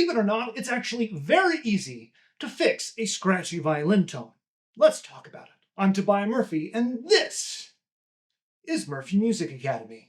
Believe it or not, it's actually very easy to fix a scratchy violin tone. Let's talk about it. I'm Tobias Murphy, and this is Murphy Music Academy.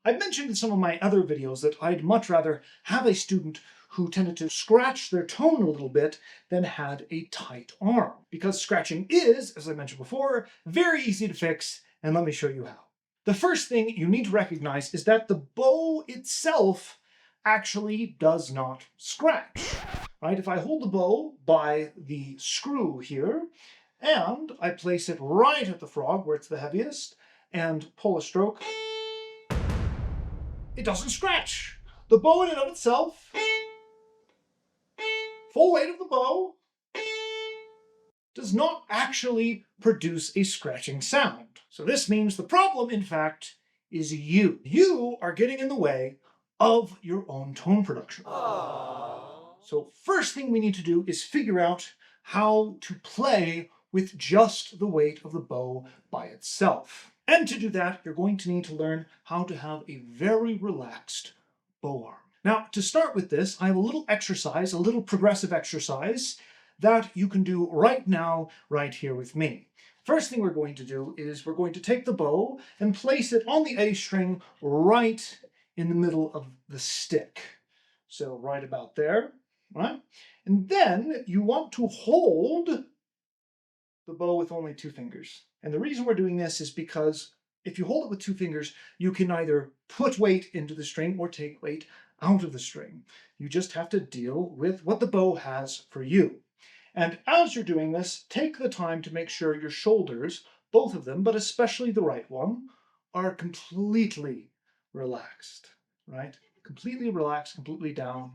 I've mentioned in some of my other videos that I'd much rather have a student who tended to scratch their tone a little bit than had a tight arm. Because scratching is, as I mentioned before, very easy to fix, and let me show you how. The first thing you need to recognize is that the bow itself actually does not scratch. Right? If I hold the bow by the screw here, and I place it right at the frog where it's the heaviest, and pull a stroke, it doesn't scratch. The bow in and of itself, full weight of the bow, does not actually produce a scratching sound. So this means the problem, in fact, is you. You are getting in the way of your own tone production. Aww. So first thing we need to do is figure out how to play with just the weight of the bow by itself. And to do that, you're going to need to learn how to have a very relaxed bow arm. Now, to start with this, I have a little exercise, a little progressive exercise that you can do right now, right here with me. First thing we're going to do is we're going to take the bow and place it on the A string right in the middle of the stick. So right about there, right? And then you want to hold the bow with only 2 fingers. And the reason we're doing this is because if you hold it with 2 fingers, you can either put weight into the string or take weight out of the string. You just have to deal with what the bow has for you. And as you're doing this, take the time to make sure your shoulders, both of them, but especially the right one, are completely relaxed, right? Completely relaxed, completely down.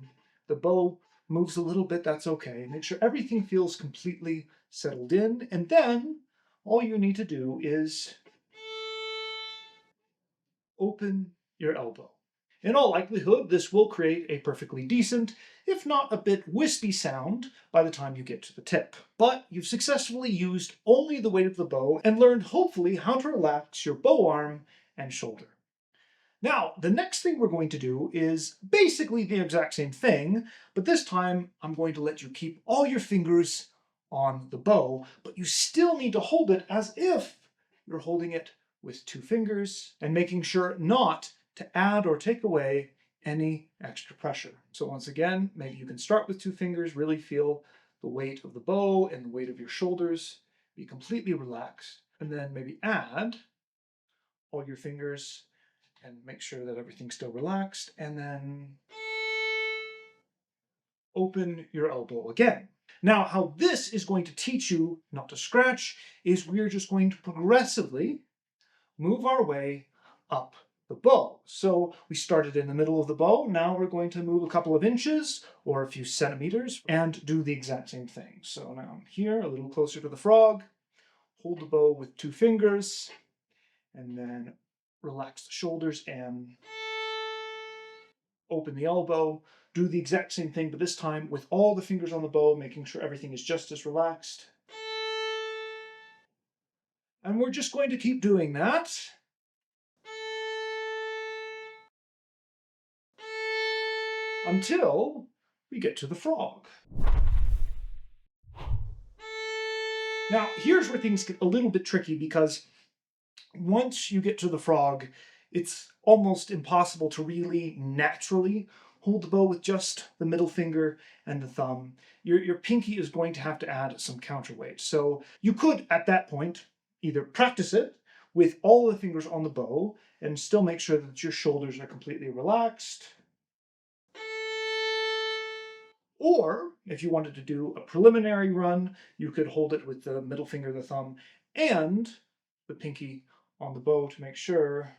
The bow moves a little bit, that's okay. Make sure everything feels completely settled in, and then all you need to do is open your elbow. In all likelihood, this will create a perfectly decent, if not a bit wispy sound by the time you get to the tip. But you've successfully used only the weight of the bow and learned hopefully how to relax your bow arm and shoulder. Now, the next thing we're going to do is basically the exact same thing, but this time I'm going to let you keep all your fingers on the bow, but you still need to hold it as if you're holding it with 2 fingers and making sure not to add or take away any extra pressure. So once again, maybe you can start with 2 fingers, really feel the weight of the bow and the weight of your shoulders, be completely relaxed, and then maybe add all your fingers and make sure that everything's still relaxed, and then open your elbow again. Now, how this is going to teach you not to scratch is we're just going to progressively move our way up the bow. So we started in the middle of the bow, now we're going to move a couple of inches or a few centimeters and do the exact same thing. So now I'm here, a little closer to the frog, hold the bow with 2 fingers, and then relax the shoulders and open the elbow. Do the exact same thing, but this time with all the fingers on the bow, making sure everything is just as relaxed. And we're just going to keep doing that until we get to the frog. Now, here's where things get a little bit tricky, because once you get to the frog, it's almost impossible to really naturally hold the bow with just the middle finger and the thumb. Your pinky is going to have to add some counterweight. So you could, at that point, either practice it with all the fingers on the bow and still make sure that your shoulders are completely relaxed. Or, if you wanted to do a preliminary run, you could hold it with the middle finger, the thumb, and the pinky on the bow to make sure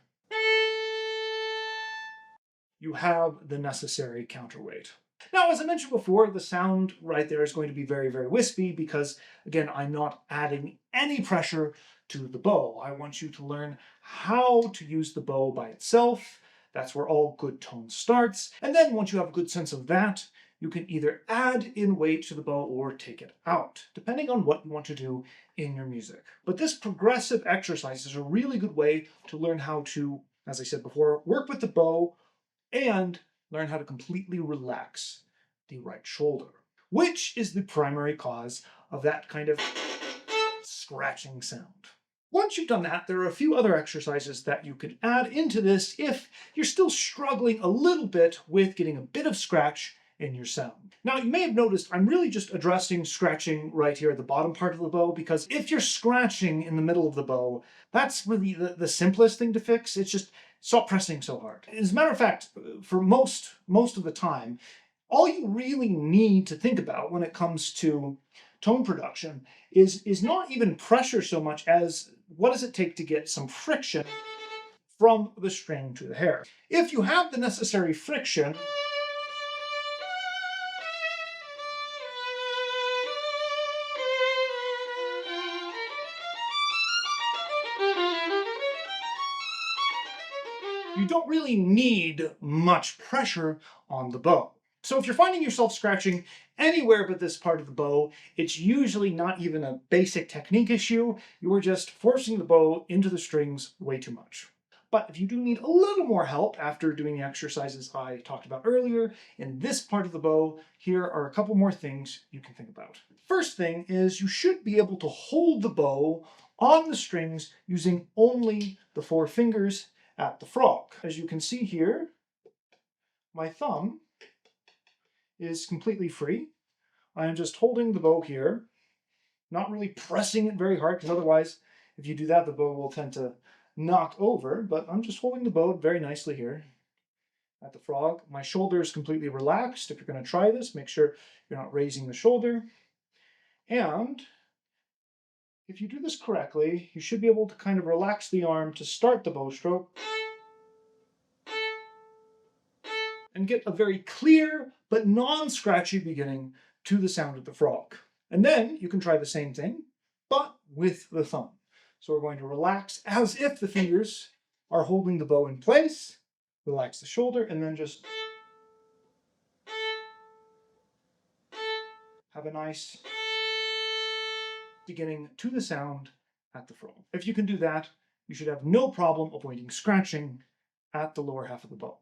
you have the necessary counterweight. Now, as I mentioned before, the sound right there is going to be very, very wispy because, again, I'm not adding any pressure to the bow. I want you to learn how to use the bow by itself. That's where all good tone starts. And then once you have a good sense of that, you can either add in weight to the bow or take it out, depending on what you want to do in your music. But this progressive exercise is a really good way to learn how to, as I said before, work with the bow and learn how to completely relax the right shoulder, which is the primary cause of that kind of scratching sound. Once you've done that, there are a few other exercises that you can add into this if you're still struggling a little bit with getting a bit of scratch in your sound. Now, you may have noticed I'm really just addressing scratching right here at the bottom part of the bow, because if you're scratching in the middle of the bow, that's really the simplest thing to fix. It's just stop pressing so hard. As a matter of fact, for most of the time, all you really need to think about when it comes to tone production is not even pressure so much as what does it take to get some friction from the string to the hair. If you have the necessary friction, you don't really need much pressure on the bow. So if you're finding yourself scratching anywhere but this part of the bow, it's usually not even a basic technique issue. You are just forcing the bow into the strings way too much. But if you do need a little more help after doing the exercises I talked about earlier in this part of the bow, here are a couple more things you can think about. First thing is you should be able to hold the bow on the strings using only the 4 fingers at the frog. As you can see here, my thumb is completely free. I am just holding the bow here, not really pressing it very hard, because otherwise, if you do that, the bow will tend to knock over, but I'm just holding the bow very nicely here at the frog. My shoulder is completely relaxed. If you're going to try this, make sure you're not raising the shoulder. And if you do this correctly, you should be able to kind of relax the arm to start the bow stroke and get a very clear but non-scratchy beginning to the sound of the frog. And then you can try the same thing, but with the thumb. So we're going to relax as if the fingers are holding the bow in place, relax the shoulder, and then just have a nice beginning to the sound at the frog. If you can do that, you should have no problem avoiding scratching at the lower half of the bow.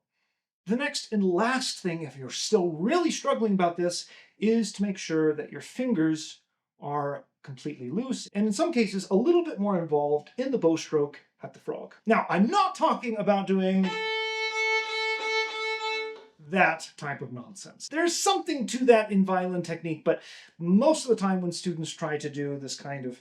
The next and last thing, if you're still really struggling about this, is to make sure that your fingers are completely loose, and in some cases a little bit more involved in the bow stroke at the frog. Now, I'm not talking about doing that type of nonsense. There's something to that in violin technique, but most of the time when students try to do this kind of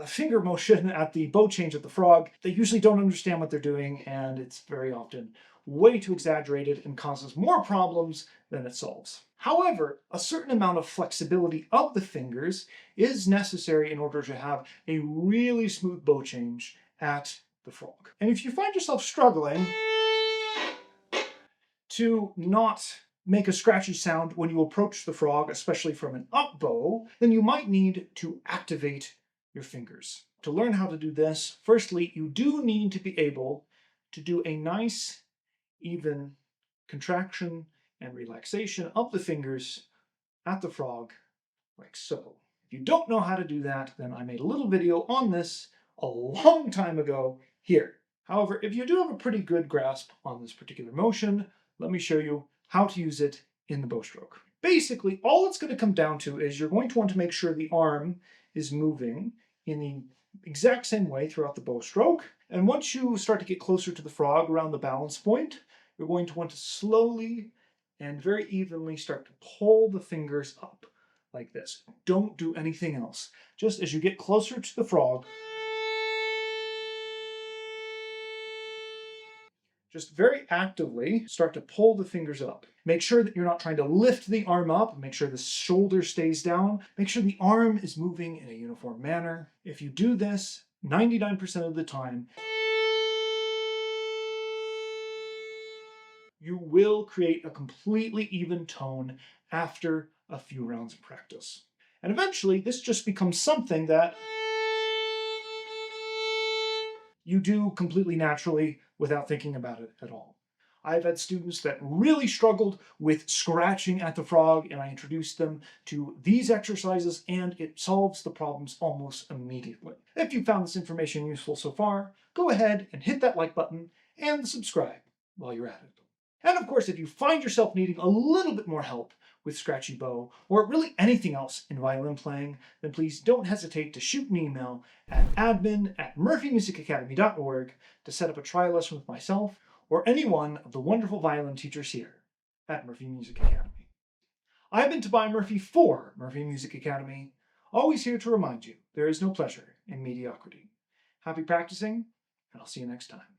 finger motion at the bow change at the frog, they usually don't understand what they're doing, and it's very often way too exaggerated and causes more problems than it solves. However, a certain amount of flexibility of the fingers is necessary in order to have a really smooth bow change at the frog. And if you find yourself struggling to not make a scratchy sound when you approach the frog, especially from an up bow, then you might need to activate your fingers. To learn how to do this, firstly, you do need to be able to do a nice, even contraction and relaxation of the fingers at the frog, like so. If you don't know how to do that, then I made a little video on this a long time ago here. However, if you do have a pretty good grasp on this particular motion, let me show you how to use it in the bow stroke. Basically, all it's going to come down to is you're going to want to make sure the arm is moving in the exact same way throughout the bow stroke. And once you start to get closer to the frog around the balance point, you're going to want to slowly and very evenly start to pull the fingers up like this. Don't do anything else. Just as you get closer to the frog, just very actively start to pull the fingers up. Make sure that you're not trying to lift the arm up. Make sure the shoulder stays down. Make sure the arm is moving in a uniform manner. If you do this 99% of the time, you will create a completely even tone after a few rounds of practice. And eventually, this just becomes something that you do completely naturally without thinking about it at all. I've had students that really struggled with scratching at the frog, and I introduced them to these exercises, and it solves the problems almost immediately. If you found this information useful so far, go ahead and hit that like button and subscribe while you're at it. And of course, if you find yourself needing a little bit more help with Scratchy Bow, or really anything else in violin playing, then please don't hesitate to shoot an email at admin@murphymusicacademy.org to set up a trial lesson with myself or any one of the wonderful violin teachers here at Murphy Music Academy. I've been Tobias Murphy for Murphy Music Academy, always here to remind you there is no pleasure in mediocrity. Happy practicing, and I'll see you next time.